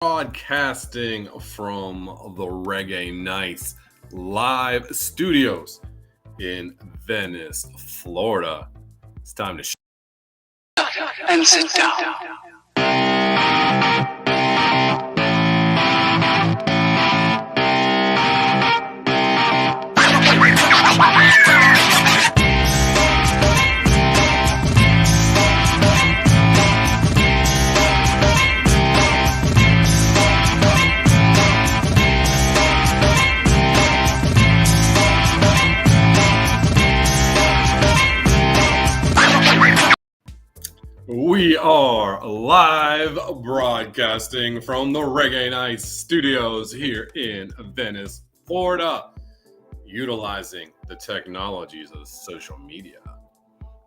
Broadcasting from the Reggae Nights live studios in Venice, Florida. It's time to and sit down. We are live broadcasting from the Reggae Nights studios here in Venice, Florida, utilizing the technologies of social media.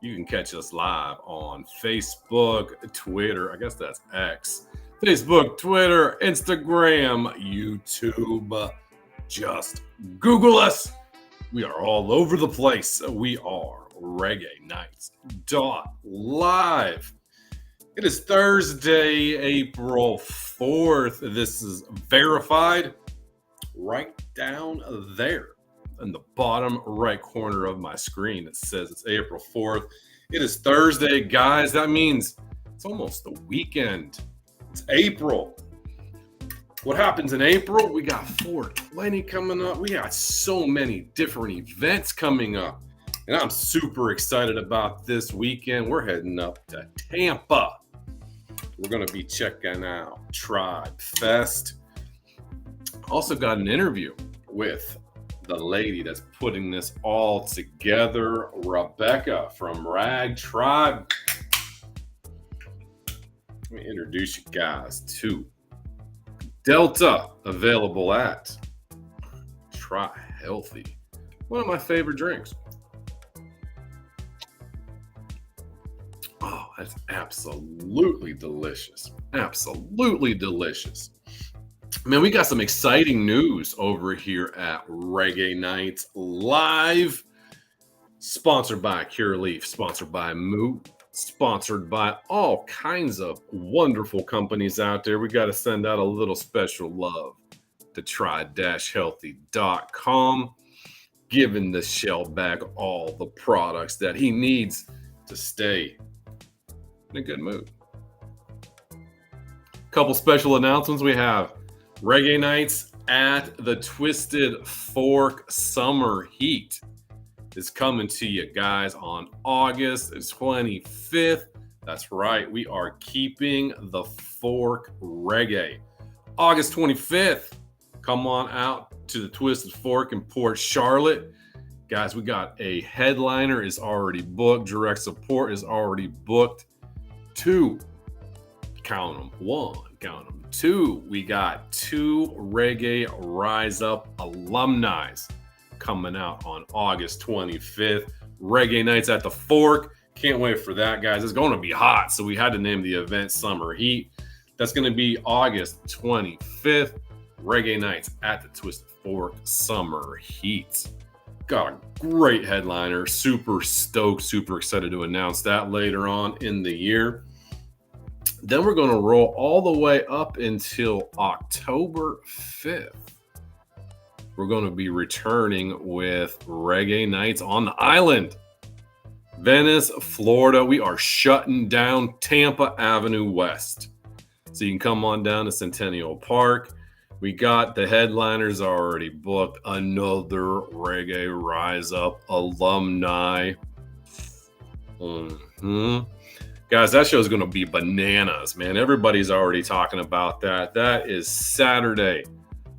You can catch us live on Facebook, Twitter, I guess that's X, Facebook, Twitter, Instagram, YouTube. Just Google us. We are all over the place. We are Reggae Nights live. It is Thursday, April 4th. This is verified right down there in the bottom right corner of my screen. It says it's April 4th. It is Thursday, guys. That means it's almost the weekend. It's April. What happens in April? We got 420 coming up. We got so many different events coming up. And I'm super excited about this weekend. We're heading up to Tampa. We're going to be checking out Tribe Fest. Also got an interview with the lady that's putting this all together, Rebecca from Ragtribe. Let me introduce you guys to Delta, available at Try Healthy. One of my favorite drinks. Oh, that's absolutely delicious. Absolutely delicious. Man, we got some exciting news over here at Reggae Nights Live. Sponsored by Cure Leaf, sponsored by Moo, sponsored by all kinds of wonderful companies out there. We got to send out a little special love to try-healthy.com, giving the shell bag all the products that he needs to stay in a good mood. Couple special announcements. We have Reggae Nights at the Twisted Fork Summer Heat is coming to you guys on August 25th. That's right. We are keeping the fork reggae. August 25th. Come on out to the Twisted Fork in Port Charlotte. Guys, we got a headliner is already booked. Direct support is already booked. 2. Count them. 1. Count them. 2. We got 2 Reggae Rise Up alumni coming out on August 25th. Reggae Nights at the Fork. Can't wait for that, guys. It's going to be hot, so we had to name the event Summer Heat. That's going to be August 25th. Reggae Nights at the Twisted Fork Summer Heat. Got a great headliner. Super stoked, super excited to announce that later on in the year. Then we're going to roll all the way up until October 5th. We're going to be returning with Reggae Nights on the island. Venice, Florida. We are shutting down Tampa Avenue West. So you can come on down to Centennial Park. We got the headliners already booked. Another Reggae Rise Up alumni. Guys, that show is going to be bananas, man. Everybody's already talking about that. That is Saturday,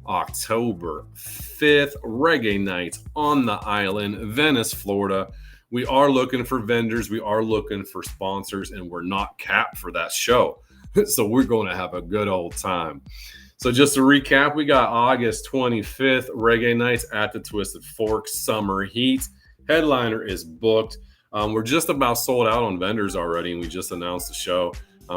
October 5th. Reggae Nights on the island, Venice, Florida. We are looking for vendors. We are looking for sponsors, and we're not capped for that show. So we're going to have a good old time. So just to recap, we got August 25th, Reggae Nights at the Twisted Fork Summer Heat. Headliner is booked. We're just about sold out on vendors already, and we just announced the show.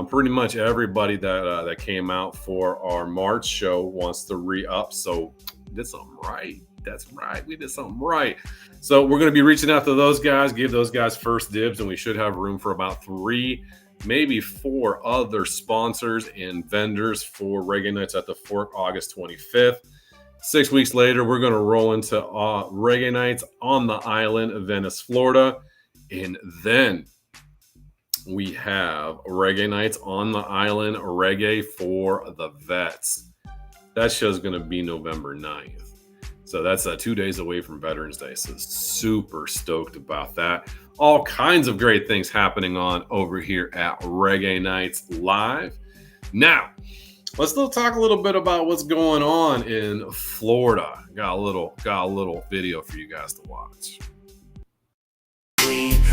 Pretty much everybody that came out for our March show wants to re-up, so we did something right. That's right. We did something right. So we're going to be reaching out to those guys, give those guys first dibs, and we should have room for about 3 maybe 4 other sponsors and vendors for Reggae Nights at the Fork, August 25th. 6 weeks later, we're going to roll into Reggae Nights on the island of Venice, Florida. And then we have Reggae Nights on the island, Reggae for the Vets. That show's going to be November 9th. So that's 2 days away from Veterans Day. So super stoked about that. All kinds of great things happening on over here at Reggae Nights Live. Now, let's talk a little bit about what's going on in Florida. Got a little video for you guys to watch.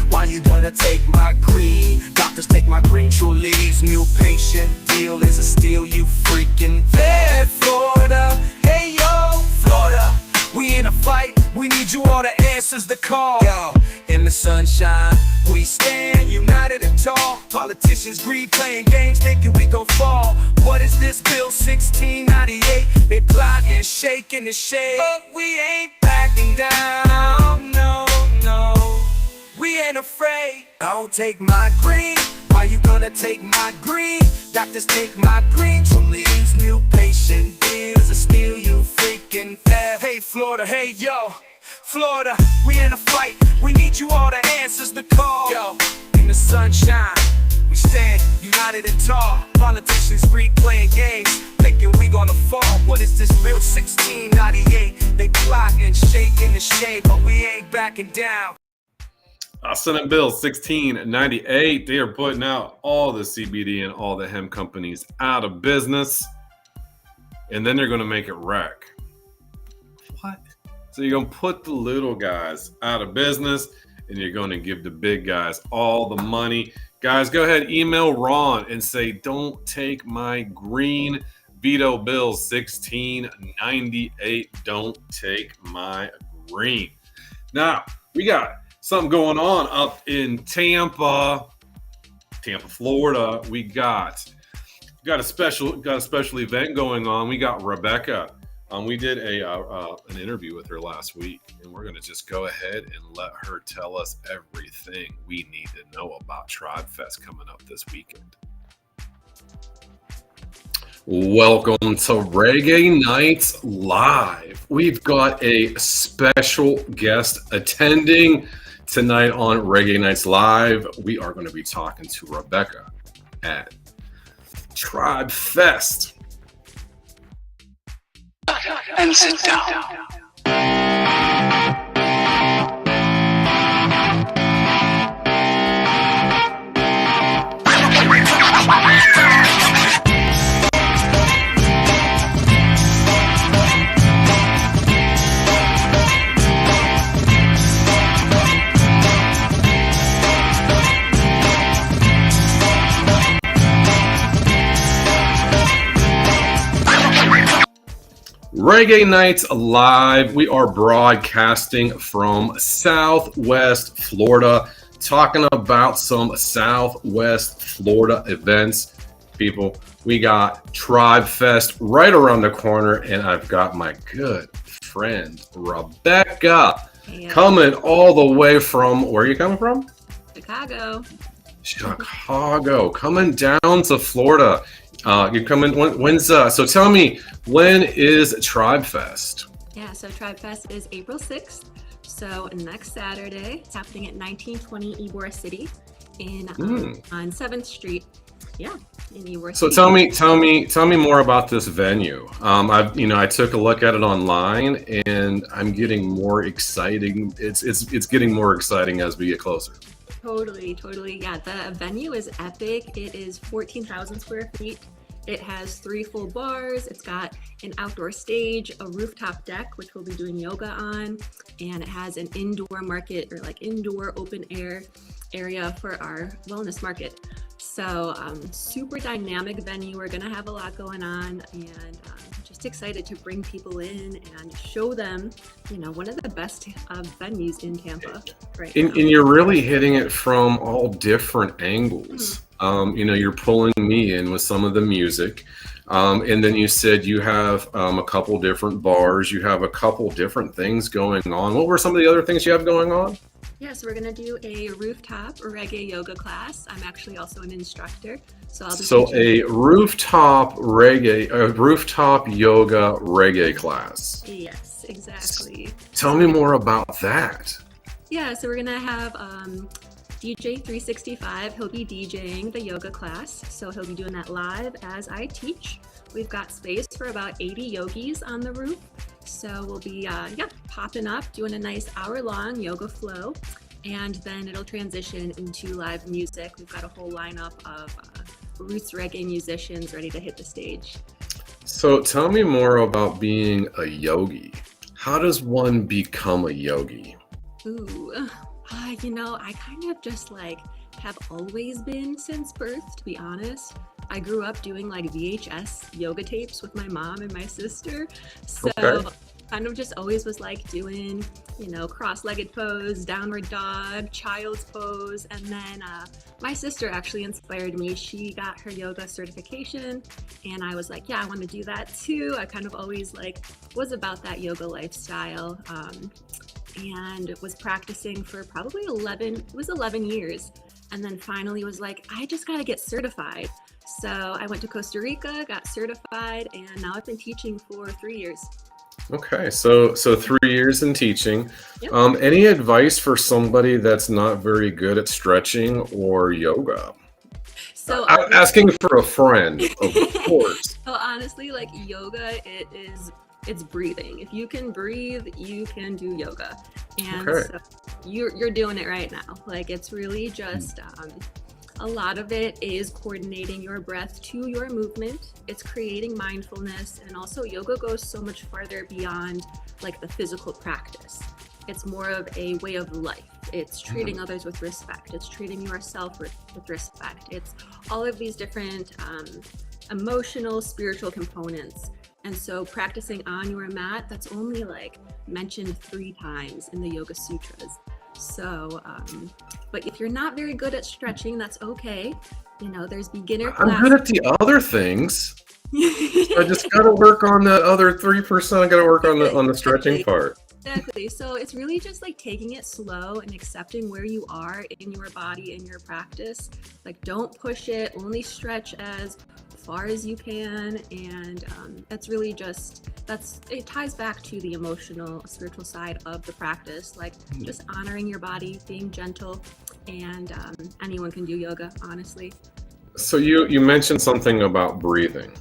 Why you wanna take my green? Doctors take my green, true leaves. New patient deal is a steal, you freaking vet. Florida, hey yo, Florida. We in a fight, we need you all the answers to call. Yo, in the sunshine, we stand united and tall. Politicians greed, playing games, thinking we gon' fall. What is this bill 1698? They plotting, shaking the shade, but we ain't backing down, no, no. We ain't afraid. Don't take my green. Why you gonna take my green? Doctors take my green. True leaves, new patient deals a steal, you freaking fab. Hey Florida, hey yo, Florida, we in a fight. We need you all the answers to call. Yo, in the sunshine, we stand united and tall. Politicians free playing games, thinking we gonna fall. What is this bill 1698? They plotting, shaking the shade, but we ain't backing down. Senate Bill 1698, they are putting out all the CBD and all the hemp companies out of business. And then they're going to make it rec. What? So you're going to put the little guys out of business and you're going to give the big guys all the money. Guys, go ahead, email Ron and say, don't take my green. Veto Bill 1698, don't take my green. Now, we got something going on up in Tampa, Florida. We got a special event going on. We got Rebecca. We did an interview with her last week, and we're gonna just go ahead and let her tell us everything we need to know about Tribe Fest coming up this weekend. Welcome to Reggae Nights Live. We've got a special guest attending tonight on Reggae Nights Live. We are going to be talking to Rebecca at Tribe Fest. And sit down. Reggae Nights Live. We are broadcasting from Southwest Florida, talking about some Southwest Florida events. People, we got Tribe Fest right around the corner, and I've got my good friend Rebecca coming all the way from, where are you coming from? Chicago, coming down to Florida. You're coming, when's, so tell me, when is Tribe Fest? Yeah, so Tribe Fest is April 6th. So next Saturday, it's happening at 1920 Ybor City on 7th Street. Yeah, in Ybor City. So tell me more about this venue. I took a look at it online, and I'm getting more exciting. It's getting more exciting as we get closer. Totally. Yeah, the venue is epic. It is 14,000 square feet. It has 3 full bars. It's got an outdoor stage, a rooftop deck, which we'll be doing yoga on, and it has an indoor market, or like indoor open air area for our wellness market. So super dynamic venue. We're gonna have a lot going on, and just excited to bring people in and show them, one of the best venues in Tampa right now. And you're really hitting it from all different angles. You're pulling me in with some of the music. And then you said you have a couple different bars. You have a couple different things going on. What were some of the other things you have going on? Yeah, so we're gonna do a rooftop reggae yoga class. I'm actually also an instructor, so I'll be teaching. A rooftop yoga reggae class. Yes, exactly. Tell me more about that. Yeah, so we're gonna have DJ 365. He'll be DJing the yoga class, so he'll be doing that live as I teach. We've got space for about 80 yogis on the roof, so we'll be popping up, doing a nice hour-long yoga flow, and then it'll transition into live music. We've got a whole lineup of roots reggae musicians ready to hit the stage. So tell me more about being a yogi. How does one become a yogi? Ooh, I kind of just have always been since birth, to be honest. I grew up doing VHS yoga tapes with my mom and my sister. So kind of just always was doing, cross-legged pose, downward dog, child's pose. And then my sister actually inspired me. She got her yoga certification and I was like, yeah, I want to do that too. I kind of always was about that yoga lifestyle. And was practicing for probably 11 years. And then finally was I just got to get certified. So I went to Costa Rica, got certified, and now I've been teaching for 3 years. Okay, so 3 years in teaching. Yep. Any advice for somebody that's not very good at stretching or yoga? So I'm asking for a friend, of course. So honestly, yoga, it's breathing. If you can breathe, you can do yoga. And so you're doing it right now. It's really just a lot of it is coordinating your breath to your movement. It's creating mindfulness, and also yoga goes so much farther beyond the physical practice. It's more of a way of life. It's treating others with respect. It's treating yourself with respect. It's all of these different emotional, spiritual components. And so practicing on your mat, that's only mentioned 3 times in the Yoga Sutras. So, but if you're not very good at stretching, that's okay. There's beginner classes. I'm good at the other things. I just got to work on that other 3%. I got to work on the stretching part. Exactly. So it's really just taking it slow and accepting where you are in your body, in your practice. Don't push it, only stretch as far as you can. And that's really it ties back to the emotional, spiritual side of the practice, just honoring your body, being gentle, and anyone can do yoga, honestly. So you mentioned something about breathing.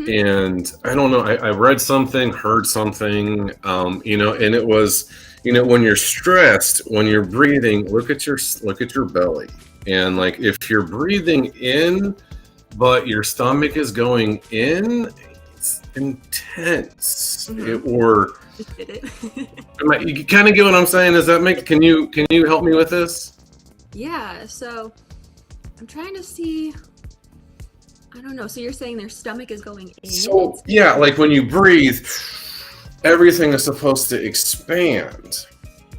And I don't know, I read something, heard something, and it was, when you're stressed, when you're breathing, look at your belly. And if you're breathing in, but your stomach is going in, it's intense. You kind of get what I'm saying? Does that make, can you help me with this? Yeah, so I'm trying to see. I don't know. So you're saying their stomach is going in? So yeah, when you breathe, everything is supposed to expand.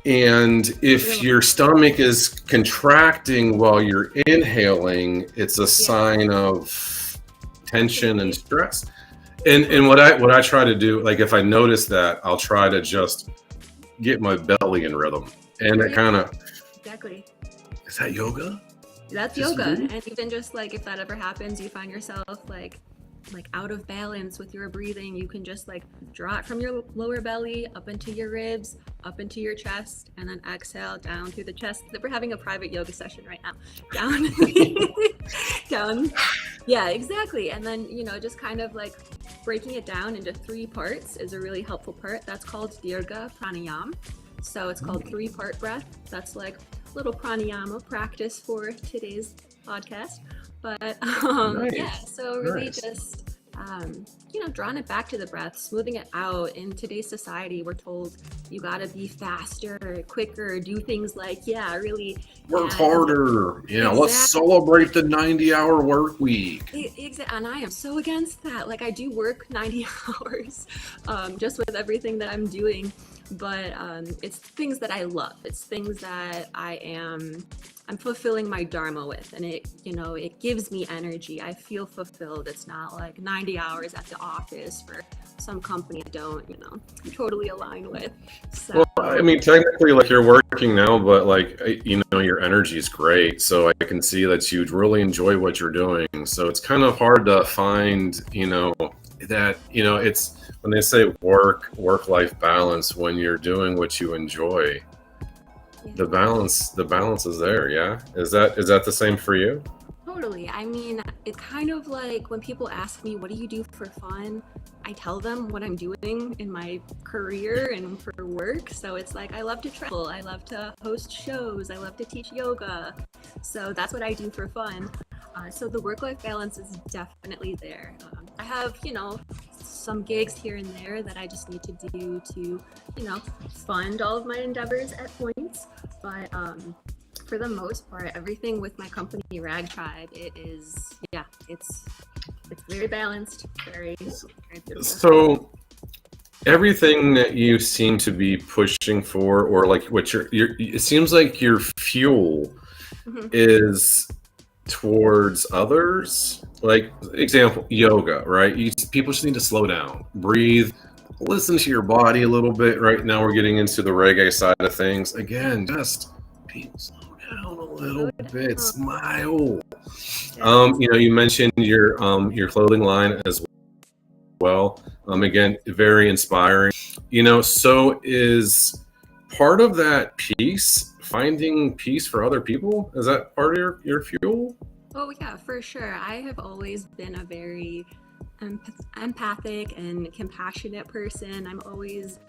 And if your stomach is contracting while you're inhaling, it's a sign of tension and stress. And what I try to do, if I notice that, I'll try to just get my belly in rhythm. And it kind of... Exactly. Is that yoga? That's yoga. And even just if that ever happens, you find yourself out of balance with your breathing, you can just draw it from your lower belly up into your ribs, up into your chest, and then exhale down through the chest. We're having a private yoga session right now. Down, down. Yeah, exactly. And then, just kind of breaking it down into 3 parts is a really helpful part. That's called Dirga Pranayama. So it's called 3-part breath. That's little pranayama practice for today's podcast. But so really just drawing it back to the breath, smoothing it out. In today's society, we're told you gotta be faster, quicker, do things really work harder. Exactly. Let's celebrate the 90-hour work week. And I am so against that. I do work 90 hours just with everything that I'm doing. But it's things that I love. It's things that I'm I'm fulfilling my dharma with, and it, it gives me energy. I feel fulfilled. It's not like 90 hours at the office for some company I don't, totally align with. So, well, I mean, technically, like, you're working now, but like, your energy is great. So I can see that you really enjoy what you're doing. So it's kind of hard to find, that, it's when they say work-life balance, when you're doing what you enjoy, yeah. the balance is there. Yeah. Is that the same for you? Totally. I mean, it's kind of like when people ask me, what do you do for fun? I tell them what I'm doing in my career and for work. So it's like, I love to travel. I love to host shows. I love to teach yoga. So that's what I do for fun. So the work-life balance is definitely there. I have, some gigs here and there that I just need to do to, fund all of my endeavors at points. But for the most part, everything with my company Ragtribe, it's very balanced, very beautiful. So everything that you seem to be pushing for, or like what it seems like your fuel is towards others. Like, example, yoga, right? People just need to slow down, breathe, listen to your body a little bit. Right now we're getting into the reggae side of things. Again, just people slow down a little bit, smile. You mentioned your clothing line as well. Again, very inspiring. So is part of that peace, finding peace for other people, is that part of your fuel? Oh yeah, for sure. I have always been a very empathic and compassionate person. I'm always,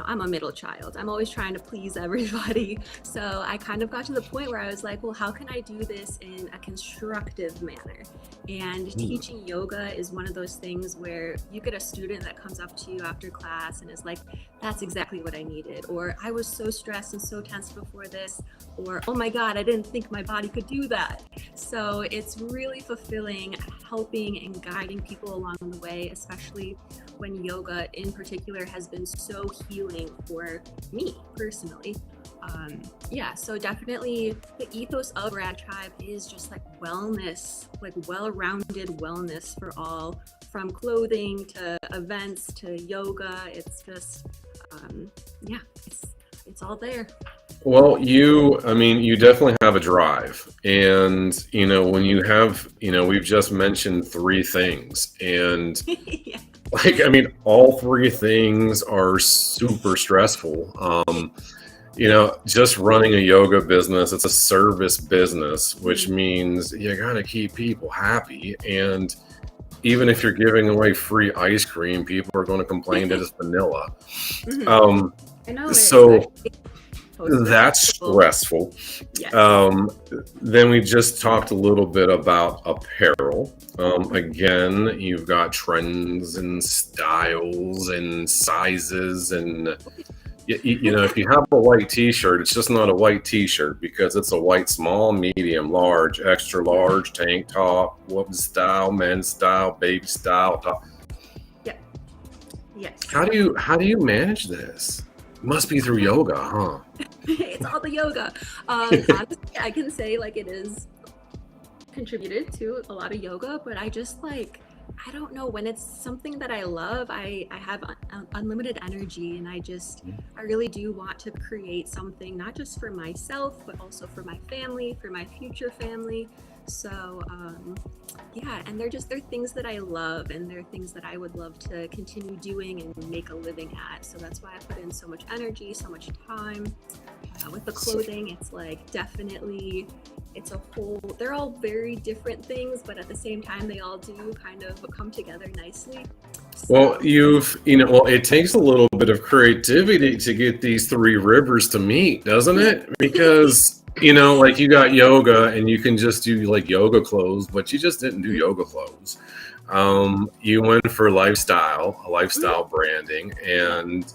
I'm a middle child. I'm always trying to please everybody. So I kind of got to the point where I was like, well, how can I do this in a constructive manner? And teaching yoga is one of those things where you get a student that comes up to you after class and is like, that's exactly what I needed. Or I was so stressed and so tense before this. Or, oh my God, I didn't think my body could do that. So it's really fulfilling helping and guiding people along the way, especially when yoga in particular has been so healing for me personally. So definitely the ethos of Ragtribe is just like wellness, like well-rounded wellness for all, from clothing to events to yoga. It's just, it's all there. Well, you definitely have a drive. And, when you have, we've just mentioned 3 things. And Yeah. all 3 things are super stressful. Just running a yoga business, it's a service business, which means you got to keep people happy. And even if you're giving away free ice cream, people are going to complain that it's vanilla. I know. So that's stressful. Yes. Then we just talked a little bit about apparel. Again, you've got trends and styles and sizes, and if you have a white t-shirt, it's just not a white t-shirt because it's a white small, medium, large, extra large, tank top, women's style, men's style, baby style top. Yeah. Yes. How do you manage this? Must be through yoga, huh? It's all the yoga. Honestly, I can say it is contributed to a lot of yoga, but I just I don't know, when it's something that I love, I have unlimited energy, and I really do want to create something not just for myself, but also for my family, for my future family. So and they're things that I love, and they're things that I would love to continue doing and make a living at. So that's why I put in so much energy, so much time. With the clothing, it's definitely, it's a whole, they're all very different things, but at the same time, they all do kind of come together nicely. So, well, it takes a little bit of creativity to get these 3 rivers to meet, doesn't it? Because you got yoga, and you can just do yoga clothes, but you just didn't do yoga clothes. You went for lifestyle branding, and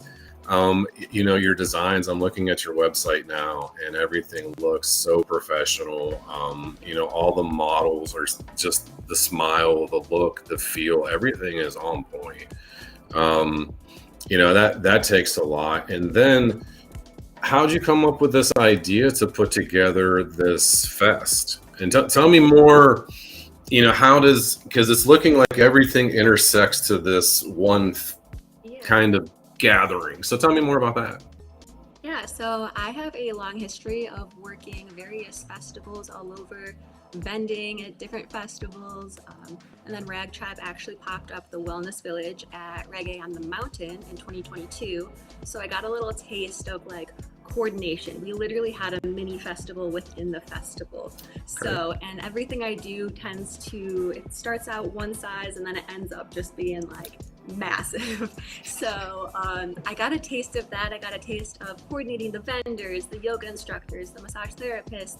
your designs. I'm looking at your website now, and everything looks so professional. All the models are just the smile, the look, the feel, everything is on point. That takes a lot. And then how'd you come up with this idea to put together this fest? And tell me more, how because it's looking like everything intersects to this one kind of gathering. So tell me more about that. Yeah, so I have a long history of working various festivals all over, vending at different festivals, and then Ragtribe actually popped up the Wellness Village at Reggae on the Mountain in 2022. So I got a little taste of like coordination. We literally had a mini festival within the festival. So, and everything I do it starts out one size and then it ends up just being like massive. So I got a taste of that. I got a taste of coordinating the vendors, the yoga instructors, the massage therapists.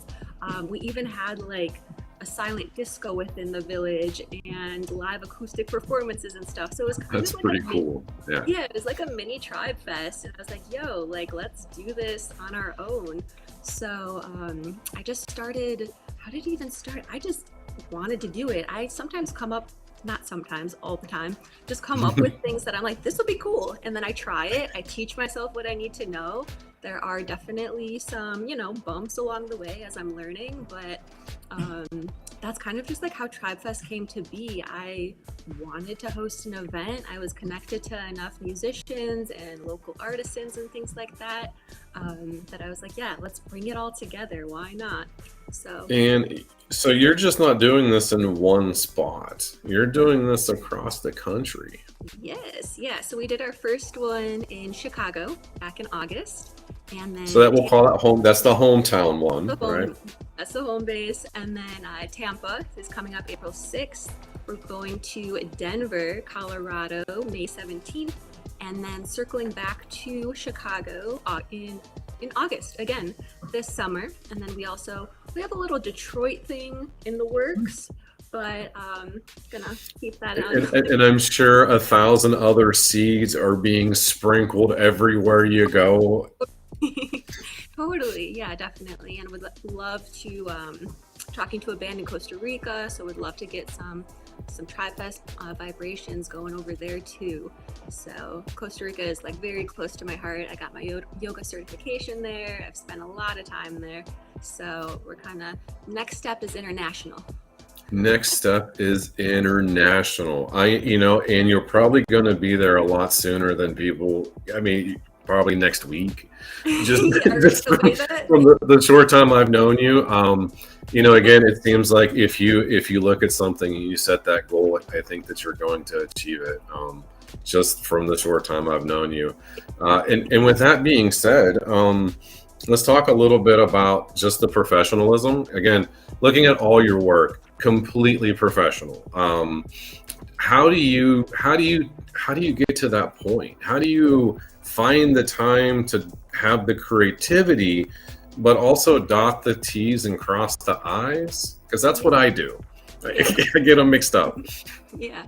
We even had like a silent disco within the village and live acoustic performances and stuff. So it was kind of like pretty cool. Yeah, it was like a mini tribe fest, and I was like, yo, like let's do this on our own. So I just started. How did it even start? I just wanted to do it. I sometimes not sometimes, all the time, just come up with things that I'm like, this will be cool. And then I try it. I teach myself what I need to know. There are definitely some, bumps along the way as I'm learning, but that's kind of just like how Tribe Fest came to be. I wanted to host an event. I was connected to enough musicians and local artisans and things like that, that I was like, yeah, let's bring it all together. Why not? And so you're just not doing this in one spot. You're doing this across the country. Yes. Yeah. So we did our first one in Chicago back in August. And then, so that we'll call that home. That's the hometown one, right? That's the home base. And then Tampa is coming up April 6th. We're going to Denver, Colorado, May 17th, and then circling back to Chicago in August again this summer. And then we have a little Detroit thing in the works, but gonna keep that on. And I'm sure 1,000 other seeds are being sprinkled everywhere you go. Totally, yeah, definitely. And would love to talking to a band in Costa Rica, so would love to get some Tribe Fest vibrations going over there too. So Costa Rica is like very close to my heart. I got my yoga certification there. I've spent a lot of time there. So we're next step is international. Next step is international. And you're probably going to be there a lot sooner than people. I mean, probably next week. Just from the short time I've known you, again, it seems like if you look at something and you set that goal, I think that you're going to achieve it. Just from the short time I've known you, and with that being said, let's talk a little bit about just the professionalism. Again, looking at all your work, completely professional. How do you get to that point? How do you find the time to have the creativity, but also dot the T's and cross the I's? Because that's what I do. I get them mixed up. Yeah.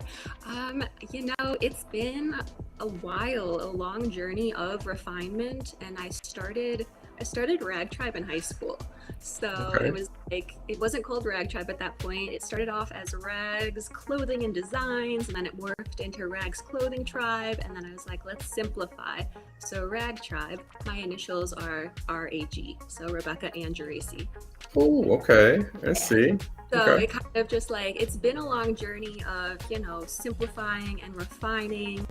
It's been a while, a long journey of refinement, and I started Ragtribe in high school. So It was like, it wasn't called Ragtribe at that point. It started off as Rags Clothing and Designs, and then it morphed into Rags Clothing Tribe, and then I was like, let's simplify. So Ragtribe, my initials are RAG, so Rebecca Ann Geraci. Oh, okay. I see. So It kind of just like, it's been a long journey of, simplifying and refining.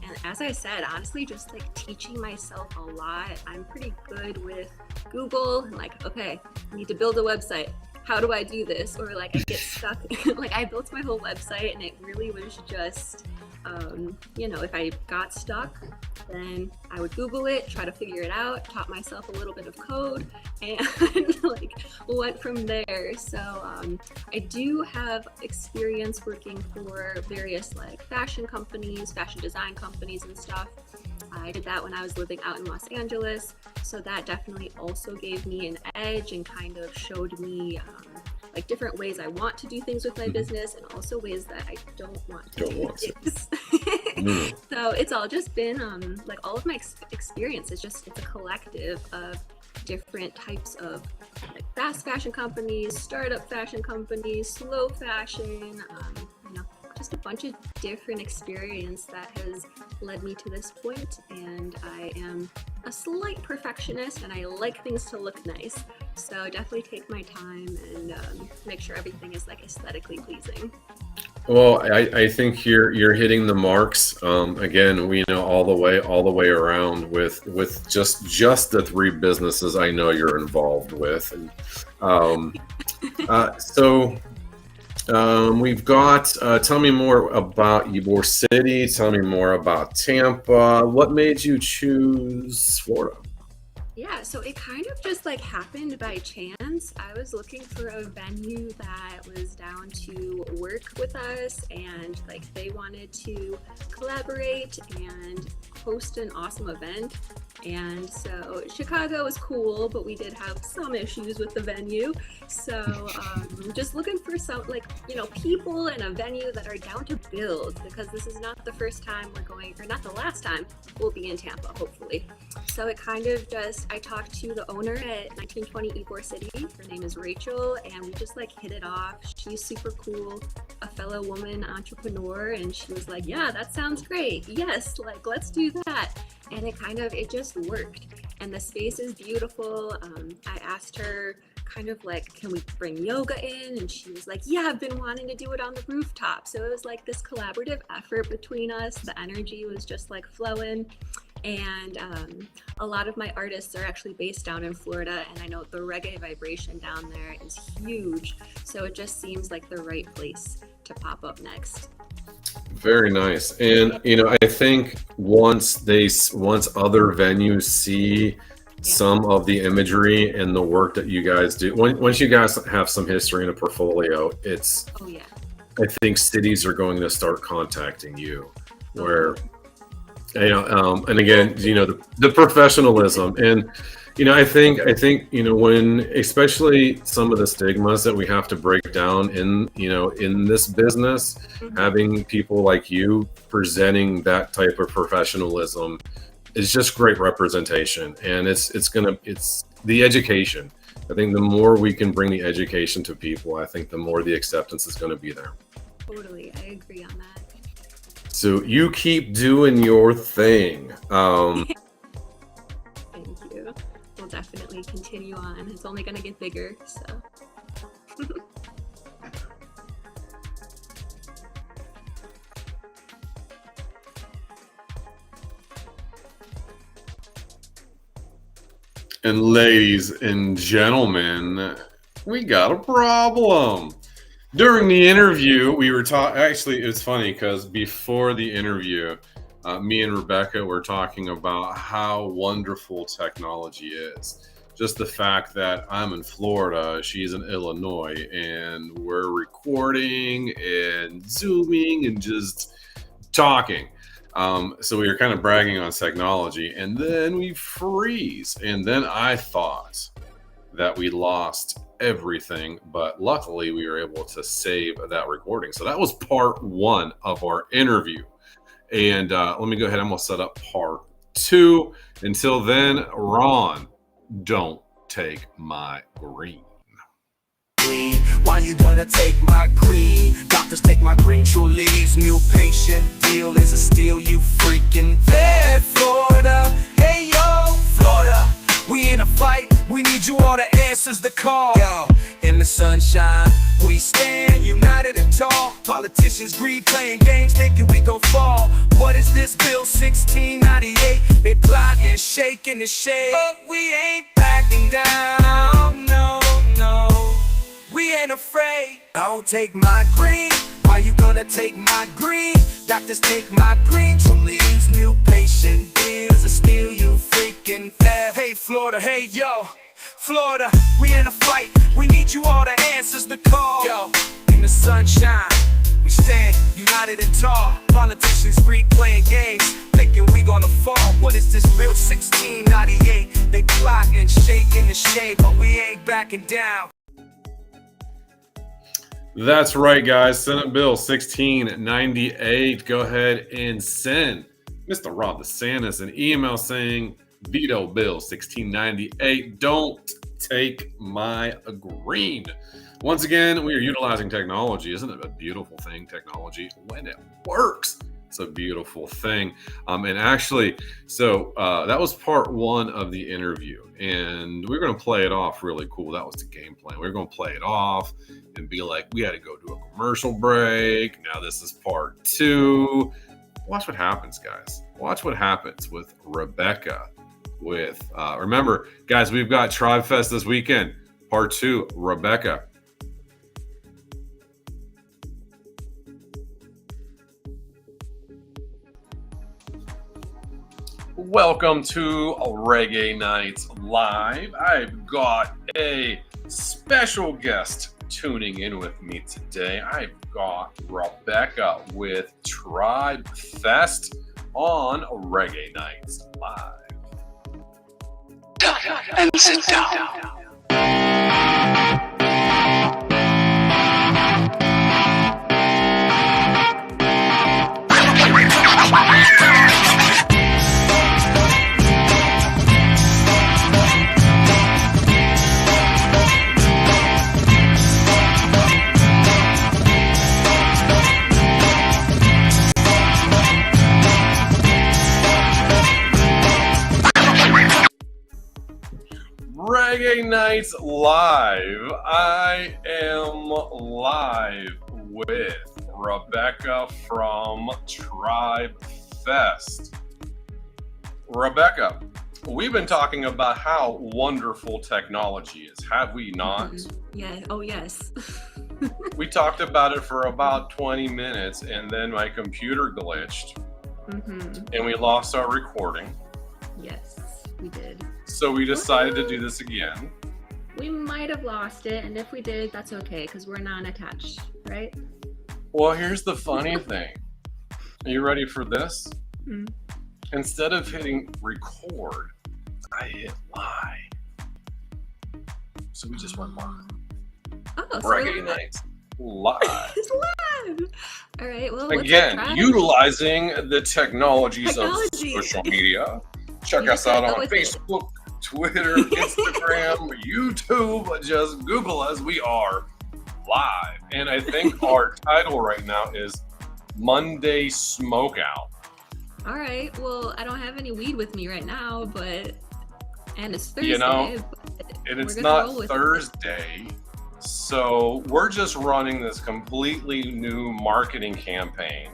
And as I said, honestly, just like teaching myself a lot. I'm pretty good with Google, and like, okay, I need to build a website. How do I do this? Or like I get stuck. Like I built my whole website and it really was just, if I got stuck, then I would Google it, try to figure it out, taught myself a little bit of code, and like went from there. So I do have experience working for various like fashion companies, fashion design companies and stuff. I did that when I was living out in Los Angeles. So that definitely also gave me an edge and kind of showed me like different ways I want to do things with my business, and also ways that I don't want to do things. So it's all just been like all of my experience is just, it's a collective of different types of like fast fashion companies, startup fashion companies, slow fashion, just just a bunch of different experience that has led me to this point. And I am a slight perfectionist and I like things to look nice. So definitely take my time and make sure everything is like aesthetically pleasing. Well, I think you're hitting the marks. Again, we know all the way around with just the three businesses I know you're involved with. And, we've got. Tell me more about Ybor City. Tell me more about Tampa. What made you choose Florida? Yeah, so it kind of just like happened by chance. I was looking for a venue that was down to work with us and like they wanted to collaborate and host an awesome event. And so Chicago was cool, but we did have some issues with the venue. So just looking for some like, people in a venue that are down to build, because this is not the first time we're going, or not the last time we'll be in Tampa, hopefully. So it kind of just, I talked to the owner at 1920 Ybor City. Her name is Rachel, and we just like hit it off. She's super cool, a fellow woman entrepreneur, and she was like, yeah, that sounds great. Yes, like let's do that. And it just worked. And the space is beautiful. I asked her kind of like, can we bring yoga in? And she was like, yeah, I've been wanting to do it on the rooftop. So it was like this collaborative effort between us. The energy was just like flowing. And a lot of my artists are actually based down in Florida, and I know the reggae vibration down there is huge. So it just seems like the right place to pop up next. Very nice. And I think once other venues see some of the imagery and the work that you guys do, once you guys have some history in a portfolio, I think cities are going to start contacting you where and again, the professionalism. And I think when, especially some of the stigmas that we have to break down in this business, having people like you presenting that type of professionalism is just great representation. And it's the education. I think the more we can bring the education to people, I think the more the acceptance is going to be there. Totally, I agree on that. So you keep doing your thing. Thank you. We'll definitely continue on. It's only going to get bigger, so. And ladies and gentlemen, we got a problem. During the interview, we were talking. Actually, it's funny because before the interview, me and Rebecca were talking about how wonderful technology is. Just the fact that I'm in Florida, she's in Illinois, and we're recording and Zooming and just talking. So we were kind of bragging on technology, and then we freeze. And then I thought that we lost everything, but luckily we were able to save that recording. So that was part one of our interview. And let me go ahead. I'm going to set up part two. Until then, Ron, don't take my green. Why you gonna take my green? Doctors take my green, true leaves. New patient deal is a steal, you freaking there, Florida. Hey yo, Florida, we in a fight. We need you all to answers the call. Yo, in the sunshine, we stand united and tall. Politicians greed, playing games, thinking we gon' fall. What is this bill 1698? They plotting, shaking the shade, but we ain't backing down. No, no, we ain't afraid. Don't take my green. Why you gonna take my green? Doctors take my green. True leaves, new patient deals, a steal, you freaking fair. Hey Florida, hey yo, Florida, we in a fight. We need you all to answers the call. Yo, in the sunshine, we stand united and tall. Politicians free playing games, thinking we gonna fall. What is this bill 1698? They plotting, shaking the shade, but we ain't backing down. That's right, guys. Senate Bill 1698. Go ahead and send Mr. Rob DeSantis an email saying, veto Bill 1698. Don't take my green. Once again, we are utilizing technology. Isn't it a beautiful thing, technology? When it works, it's a beautiful thing. And actually, so that was part one of the interview. And we're going to play it off really cool. That was the game plan. We're going to play it off and be like, we had to go to a commercial break. Now this is part two. Watch what happens, guys. Watch what happens with Rebecca. Remember, guys, we've got Tribe Fest this weekend. Part two, Rebecca. Welcome to Reggae Nights Live. I've got a special guest tuning in with me today. I've got Rebecca with Tribe Fest on Reggae Nights Live. And sit down. Reggae Nights Live. I am live with Rebecca from Tribe Fest. Rebecca, we've been talking about how wonderful technology is, have we not? Yeah. Oh, yes. We talked about it for about 20 minutes and then my computer glitched and we lost our recording. Yes, we did. So we decided to do this again. We might have lost it, and if we did, that's okay, because we're non-attached, right? Well, here's the funny thing. Are you ready for this? Instead of hitting record, I hit live. So we just went live. Oh, so Reggae Nights Live. It's live. All right. Well, Again, utilizing the technologies of social media. Check us out on Facebook, Twitter, Instagram, YouTube. Just Google us. We are live. And I think our title right now is Monday Smokeout. All right. Well, I don't have any weed with me right now, and it's Thursday. You know, and it's not Thursday. So we're just running this completely new marketing campaign.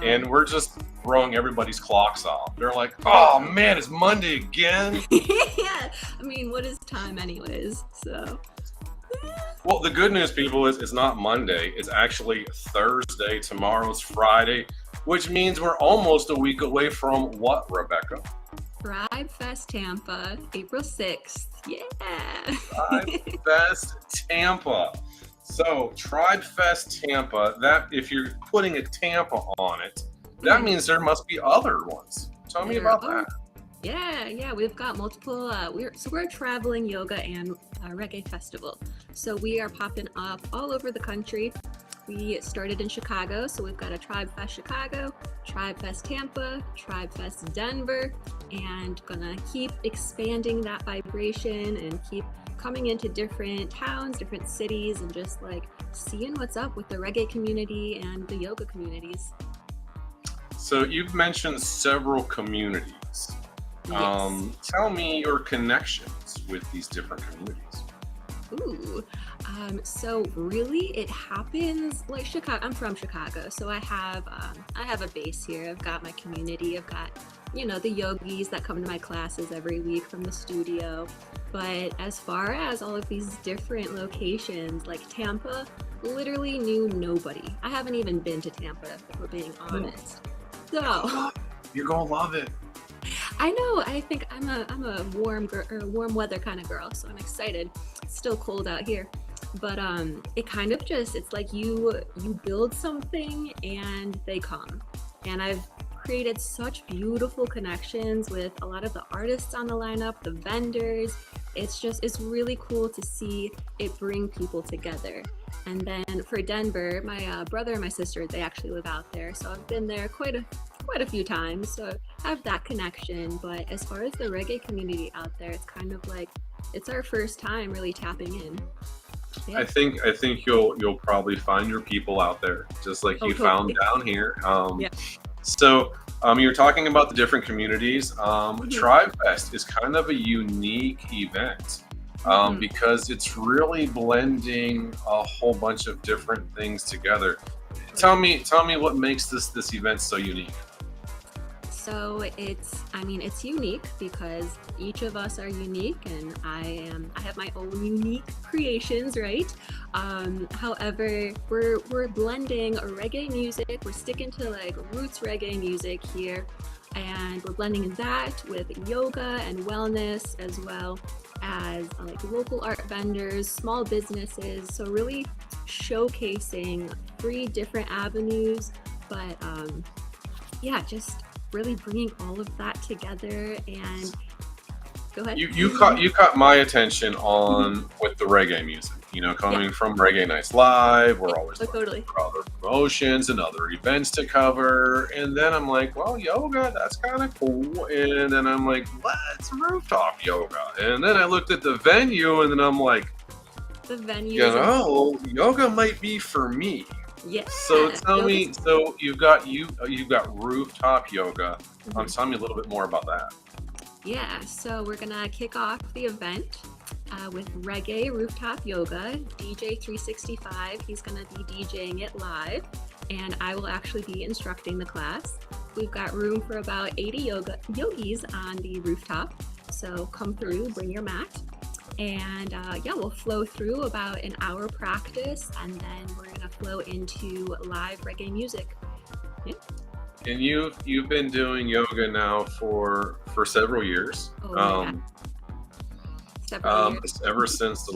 And we're just throwing everybody's clocks off. They're like, oh man, it's Monday again. Yeah. I mean, what is time anyways? So. Well, the good news, people, is it's not Monday. It's actually Thursday. Tomorrow's Friday, which means we're almost a week away from what, Rebecca? Tribe Fest Tampa, April 6th. Yeah. Tribe Fest Tampa. So Tribe Fest Tampa, that if you're putting a Tampa on it, that means there must be other ones. Tell me about that. Yeah, we've got multiple. We're a traveling yoga and reggae festival. So we are popping up all over the country. We started in Chicago, so we've got a Tribe Fest Chicago, Tribe Fest Tampa, Tribe Fest Denver, and gonna keep expanding that vibration and keep coming into different towns, different cities, and just like seeing what's up with the reggae community and the yoga communities. So you've mentioned several communities. Yes. Tell me your connections with these different communities. Ooh, so really it happens like Chicago. I'm from Chicago, so I have a base here. I've got my community. I've got, the yogis that come to my classes every week from the studio. But as far as all of these different locations, like Tampa, literally knew nobody. I haven't even been to Tampa, if we're being honest. So you're gonna love it. I know. I think I'm a warm weather kind of girl, so I'm excited. It's still cold out here, but it kind of it's like you build something and they come. And I've created such beautiful connections with a lot of the artists on the lineup, the vendors. It's really cool to see it bring people together. And then for Denver, my brother and my sister, they actually live out there, so I've been there quite a few times, so I have that connection. But as far as the reggae community out there, it's kind of like it's our first time really tapping in. Yeah. I think you'll probably find your people out there, just like you Totally. found down here. Yeah. So you're talking about the different communities. Tribe Fest is kind of a unique event because it's really blending a whole bunch of different things together. Tell me what makes this event so unique. So it's unique because each of us are unique, and I have my own unique creations, right? However, we're blending reggae music. We're sticking to like roots reggae music here, and we're blending that with yoga and wellness, as well as like local art vendors, small businesses. So really showcasing 3 different avenues, but yeah, just really bringing all of that together. And go ahead. You caught my attention on with the reggae music. You know, coming from Reggae Nights Live, we're always looking for other promotions and other events to cover. And then I'm like, well, yoga, that's kind of cool. And then I'm like, let's rooftop yoga. And then I looked at the venue, and then I'm like, the venue, you know, yoga might be for me. Yeah. So tell me, so you've got rooftop yoga. Tell me a little bit more about that. Yeah, so we're gonna kick off the event with reggae rooftop yoga. DJ 365, he's gonna be DJing it live, and I will actually be instructing the class. We've got room for about 80 yogis on the rooftop, so come through, bring your mat. And yeah, we'll flow through about an hour practice, and then we're gonna flow into live reggae music. Yeah. And you've been doing yoga now for several years. Several years. Ever since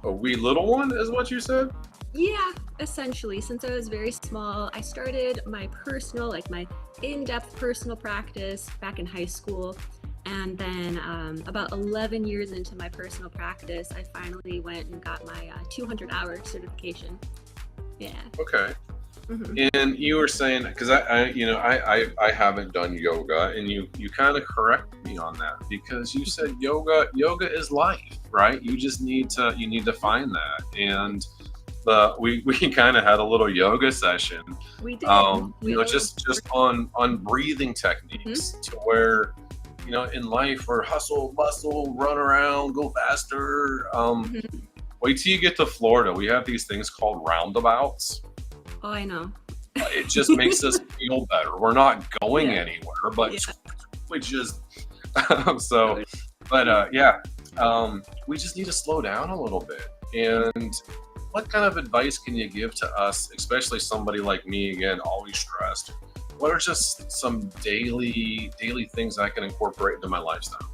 a wee little one is what you said? Yeah, essentially. Since I was very small, I started my in-depth personal practice back in high school. And then about 11 years into my personal practice, I finally went and got my 200-hour certification. Yeah. Okay. And you were saying, because I haven't done yoga, and you kind of corrected me on that, because you said yoga is life, right? You just need to find that. And we kind of had a little yoga session. We did. Just on breathing techniques to where, you know, in life we're hustle, bustle, run around, go faster. Wait till you get to Florida. We have these things called roundabouts. Oh, I know. It just makes us feel better. We're not going anywhere, but we just we just need to slow down a little bit. And what kind of advice can you give to us, especially somebody like me, again, always stressed? What are just some daily things I can incorporate into my lifestyle?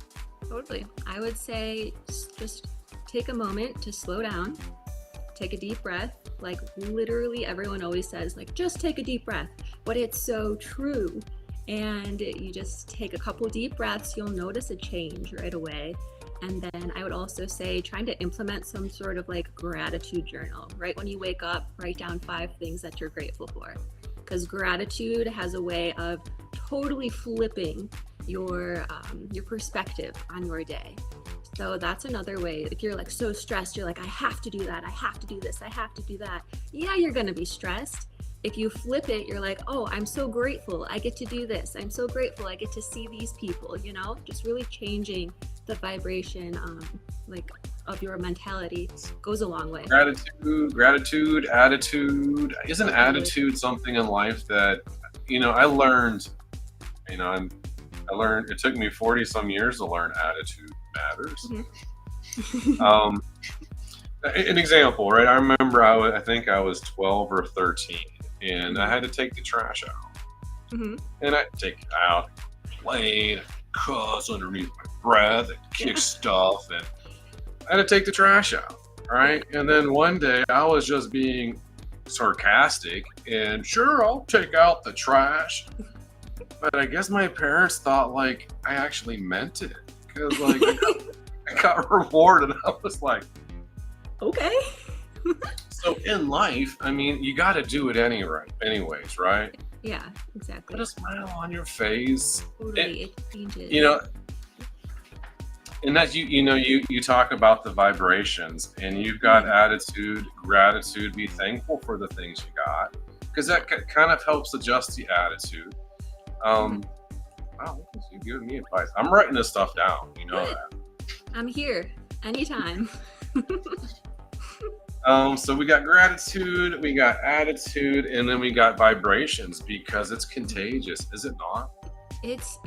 Totally. I would say just take a moment to slow down, take a deep breath. Like literally everyone always says, like, just take a deep breath, but it's so true. And you just take a couple deep breaths, you'll notice a change right away. And then I would also say trying to implement some sort of like gratitude journal. Right when you wake up, write down 5 things that you're grateful for. Because gratitude has a way of totally flipping your perspective on your day. So that's another way. If you're like so stressed, you're like, I have to do that, I have to do this, I have to do that. Yeah, you're gonna be stressed. If you flip it, you're like, oh, I'm so grateful I get to do this. I'm so grateful I get to see these people, you know? Just really changing the vibration of your mentality goes a long way. Gratitude, attitude. Isn't attitude something in life that, you know, I learned, it took me 40 some years to learn attitude matters. An example, right? I remember I think I was 12 or 13, and I had to take the trash out. And I take it out, complain, cuss underneath my breath, and kick stuff, and I had to take the trash out, right? And then one day I was just being sarcastic, and sure, I'll take out the trash. But I guess my parents thought like I actually meant it, because like I got rewarded. I was like, okay. So in life, I mean, you got to do it anyways, right? Yeah, exactly. Put a smile on your face. Totally, it changes. You know, And that you talk about the vibrations, and you've got attitude, gratitude, be thankful for the things you got, because that kind of helps adjust the attitude. Wow, you're giving me advice. I'm writing this stuff down. You know that. I'm here anytime. So we got gratitude, we got attitude, and then we got vibrations, because it's contagious, is it not? It's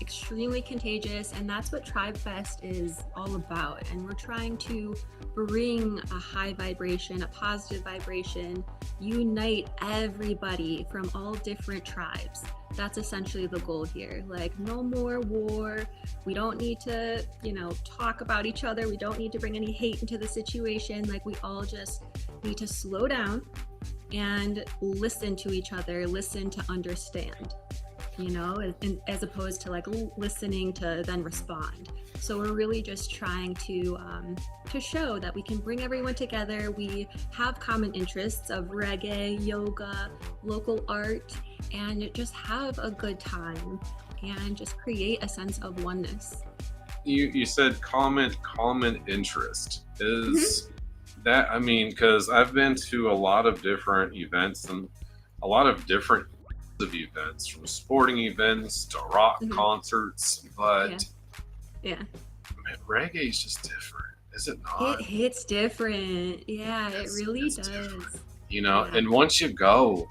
extremely contagious, and that's what Tribe Fest is all about. And we're trying to bring a high vibration, a positive vibration, unite everybody from all different tribes. That's essentially the goal here. Like, no more war. We don't need to, talk about each other. We don't need to bring any hate into the situation. Like, we all just need to slow down and listen to each other, listen to understand. As opposed to like listening to then respond. So we're really just trying to show that we can bring everyone together. We have common interests of reggae, yoga, local art, and just have a good time and just create a sense of oneness. You said common interest. Is that, because I've been to a lot of different events and a lot of different of events, from sporting events to rock concerts, but man, reggae is just different, is it not? It hits different. It really does. Different. And once you go,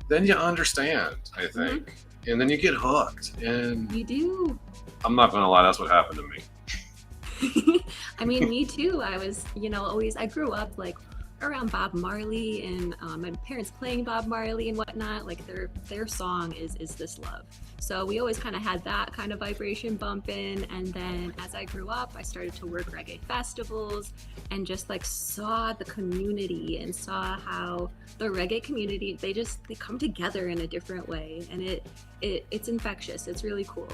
then you understand, I think, and then you get hooked. And you do. I'm not gonna lie, that's what happened to me. Me too. I was, I grew up like around Bob Marley, and my parents playing Bob Marley and whatnot. Like their song is This Love. So we always kind of had that kind of vibration bumping. And then as I grew up, I started to work reggae festivals and just like saw the community and saw how the reggae community, they come together in a different way, and it's infectious. It's really cool.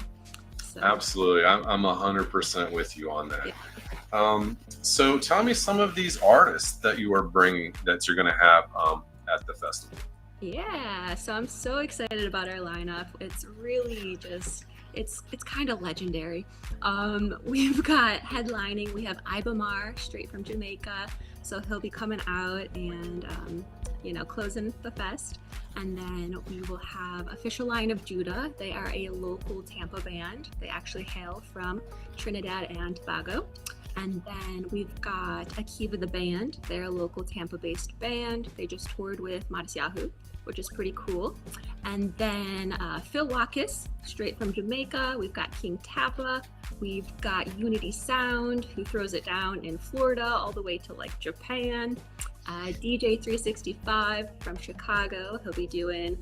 So. Absolutely. I'm 100% with you on that. Yeah. So tell me some of these artists that you are bringing, that you're going to have at the festival. Yeah, so I'm so excited about our lineup. It's really just, it's kind of legendary. We've got headlining, we have Iba MaHr, straight from Jamaica. So he'll be coming out and, closing the fest. And then we will have official Lion of Judah. They are a local Tampa band. They actually hail from Trinidad and Tobago. And then we've got AKiVA The Band. They're a local Tampa-based band. They just toured with Modest Yahoo, which is pretty cool. And then Phil Watkis, straight from Jamaica. We've got King Tappa. We've got Unity Sound, who throws it down in Florida all the way to like Japan. DJ 365 from Chicago. He'll be doing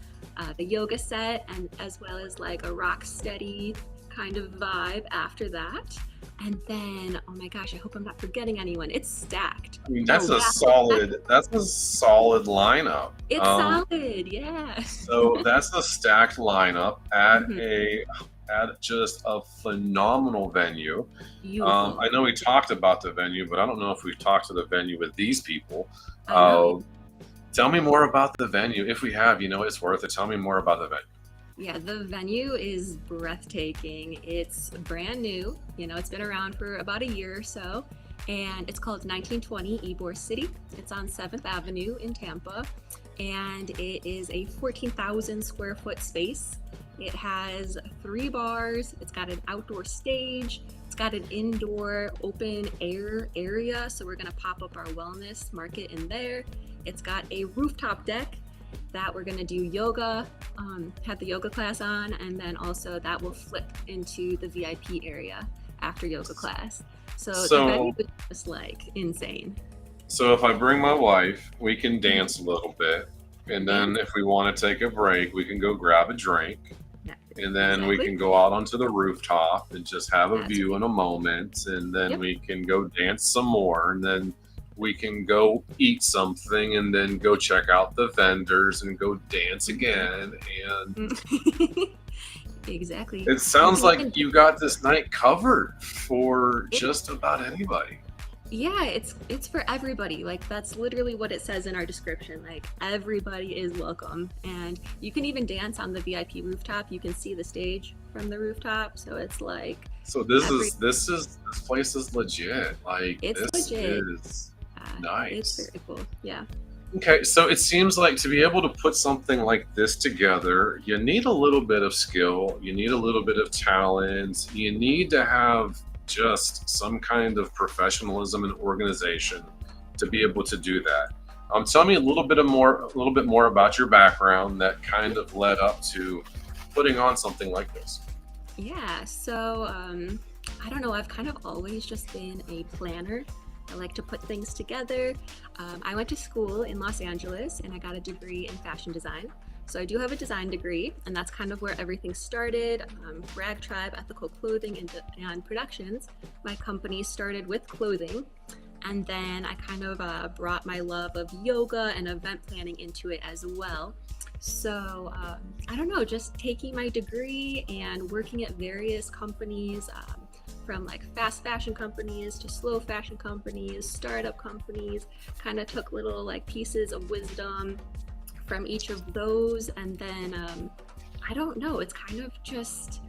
the yoga set, and as well as like a rock steady kind of vibe after that. And then, oh my gosh, I hope I'm not forgetting anyone. It's stacked. That's a solid lineup. It's solid, yeah. So that's a stacked lineup at just a phenomenal venue. I know we talked about the venue, but I don't know if we've talked to the venue with these people. Tell me more about the venue. If we have, it's worth it. Tell me more about the venue. Yeah, the venue is breathtaking. It's brand new. It's been around for about a year or so, and it's called 1920 Ybor City. It's on 7th Avenue in Tampa, and it is a 14,000 square foot space. It has 3 bars. It's got an outdoor stage. It's got an indoor open air area, so we're gonna pop up our wellness market in there. It's got a rooftop deck that we're gonna do yoga, have the yoga class on, and then also that will flip into the VIP area after yoga class. So the venue is just like insane. So if I bring my wife, we can dance a little bit, and then if we want to take a break, we can go grab a drink, and then we can go out onto the rooftop and just have a view in a moment, and then we can go dance some more, and then we can go eat something, and then go check out the vendors and go dance again. And exactly. It sounds like you got this night covered for just about anybody. Yeah, it's for everybody. Like that's literally what it says in our description. Like everybody is welcome, and you can even dance on the VIP rooftop. You can see the stage from the rooftop, so it's like. So this place is legit. Like It's this legit. is It's nice. very cool. Yeah. Okay, so it seems like to be able to put something like this together, you need a little bit of skill, you need a little bit of talent, you need to have just some kind of professionalism and organization to be able to do that. Tell me a little bit more about your background that kind of led up to putting on something like this. Yeah. So I don't know. I've kind of always just been a planner. I like to put things together. I went to school in Los Angeles and I got a degree in fashion design. So I do have a design degree, and that's kind of where everything started. Ragtribe, ethical clothing and productions. My company started with clothing, and then I kind of brought my love of yoga and event planning into it as well. So I don't know, just taking my degree and working at various companies, from like fast fashion companies to slow fashion companies, startup companies, kind of took little like pieces of wisdom from each of those, and then I don't know, it's kind of just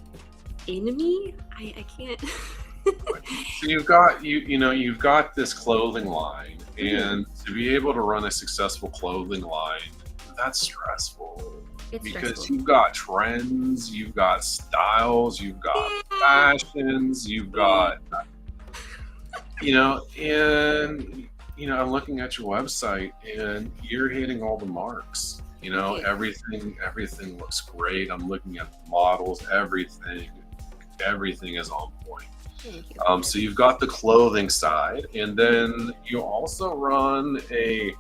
in me. I can't. So you've got this clothing line, and to be able to run a successful clothing line, that's stressful. It's Because stressful. you've got trends, you've got styles, you've got fashions, you've got, and I'm looking at your website and you're hitting all the marks. Okay. Everything looks great. I'm looking at the models, everything is on point. Thank you. So you've got the clothing side, and then you also run a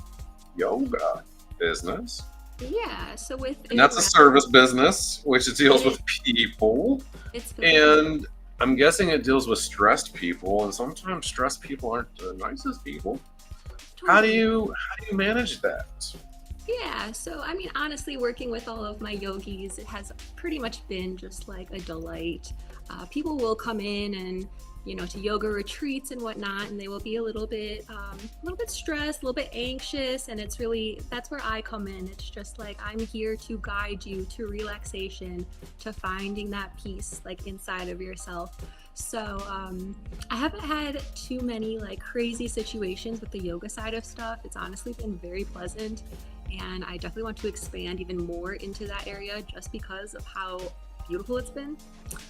yoga business. Yeah, so with And that's a service business, which it deals with people. it's And I'm guessing it deals with stressed people, and sometimes stressed people aren't the nicest people. How do you manage that? Yeah, so I mean, honestly, working with all of my yogis, it has pretty much been just like a delight. People will come in and, to yoga retreats and whatnot, and they will be a little bit stressed, a little bit anxious, and that's where I come in. It's just like I'm here to guide you to relaxation, to finding that peace like inside of yourself. So I haven't had too many like crazy situations with the yoga side of stuff. It's honestly been very pleasant, and I definitely want to expand even more into that area just because of how beautiful it's been.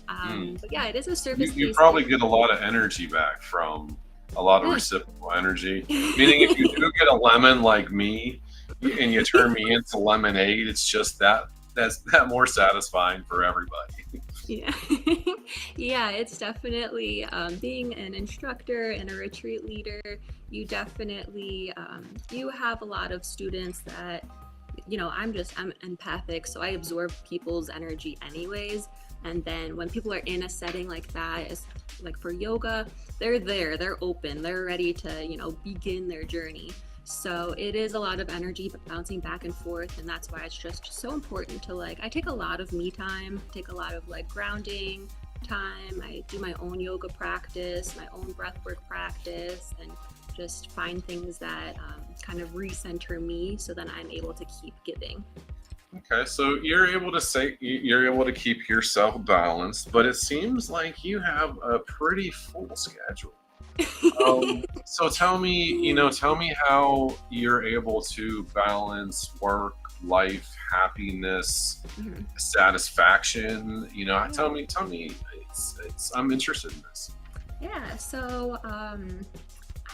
But yeah, it is a service. You probably get a lot of energy back from a lot of reciprocal energy. Meaning, if you do get a lemon like me, and you turn me into lemonade, it's just that's that more satisfying for everybody. Yeah. Yeah, it's definitely being an instructor and a retreat leader. You definitely you have a lot of students that I'm empathic, so I absorb people's energy anyways. And then when people are in a setting like that, is like for yoga, they're open, they're ready to begin their journey. So it is a lot of energy bouncing back and forth, and that's why it's just so important to I take a lot of me time, take a lot of grounding time. I do my own yoga practice, my own breathwork practice, and just find things that kind of recenter me, so then I'm able to keep giving. Okay, so you're able to keep yourself balanced, but it seems like you have a pretty full schedule. So tell me how you're able to balance work, life, happiness, satisfaction. Tell me. I'm interested in this. Yeah, so I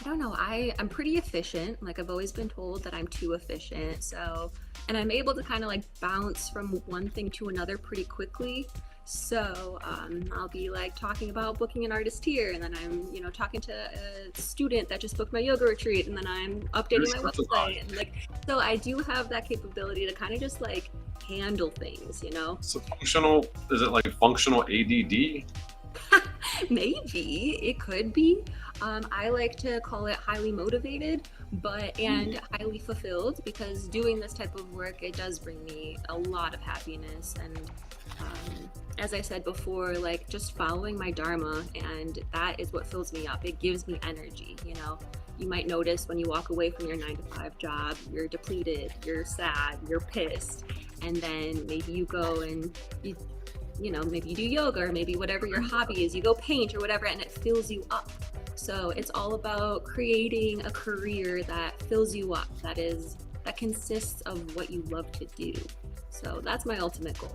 don't know. I'm pretty efficient. Like I've always been told that I'm too efficient. So, and I'm able to kind of bounce from one thing to another pretty quickly. So I'll be talking about booking an artist here, and then I'm talking to a student that just booked my yoga retreat, and then I'm updating my website, and so I do have that capability to kind of just handle things. So functional? Is it functional ADD? Maybe it could be. I like to call it highly motivated, and highly fulfilled, because doing this type of work, it does bring me a lot of happiness, and As I said before, like just following my dharma, and that is what fills me up. It gives me energy. You know, you might notice when you walk away from your 9-to-5 job, you're depleted, you're sad, you're pissed, and then maybe you go and you know, maybe you do yoga, or maybe whatever your hobby is, you go paint or whatever, and it fills you up. So it's all about creating a career that fills you up, that consists of what you love to do. So that's my ultimate goal.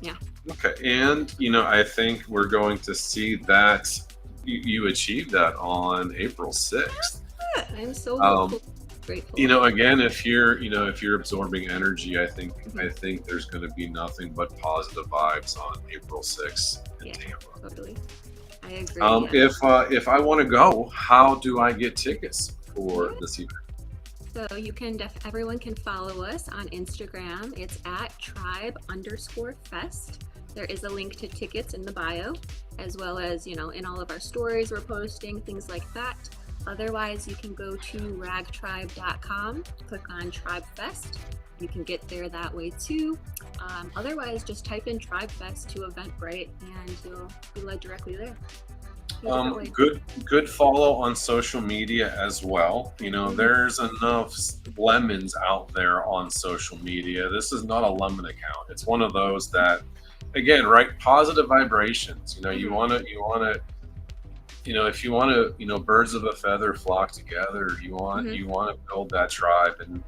Yeah. Okay, and you know, I think we're going to see that you achieve that on April 6th. Yeah, I'm so grateful. You know, again, if you're absorbing energy, I think there's going to be nothing but positive vibes on April 6th in Tampa. Totally. I agree. If I want to go, how do I get tickets for this event? So you can everyone can follow us on Instagram. It's at tribe_fest. There is a link to tickets in the bio, as well as, you know, in all of our stories we're posting, things like that. Otherwise, you can go to ragtribe.com, click on Tribe Fest. You can get there that way too. Otherwise, just type in Tribe Fest to Eventbrite and you'll be led directly there. Good follow on social media as well. You know, there's enough lemons out there on social media. This is not a lemon account. It's one of those that, again, right, positive vibrations. You know, you want to, you know, if you want to, you know, birds of a feather flock together. You want to build that tribe and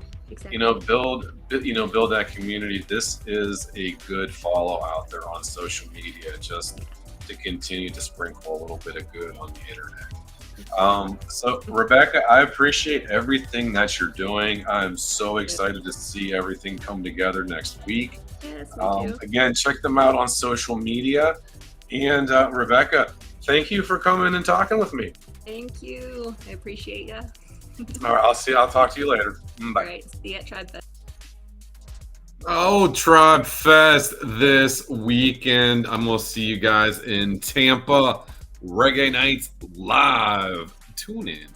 you know, build that community. This is a good follow out there on social media, just to continue to sprinkle a little bit of good on the internet. So Rebecca, I appreciate everything that you're doing. I'm so excited to see everything come together next week. Yes, thank you. Again, check them out on social media. And Rebecca, thank you for coming and talking with me. Thank you. I appreciate you. All right, I'll talk to you later. Bye. All right, see you at Tribe Fest. Oh, Tribe Fest this weekend. I'm going to see you guys in Tampa. Reggae Nights live. Tune in.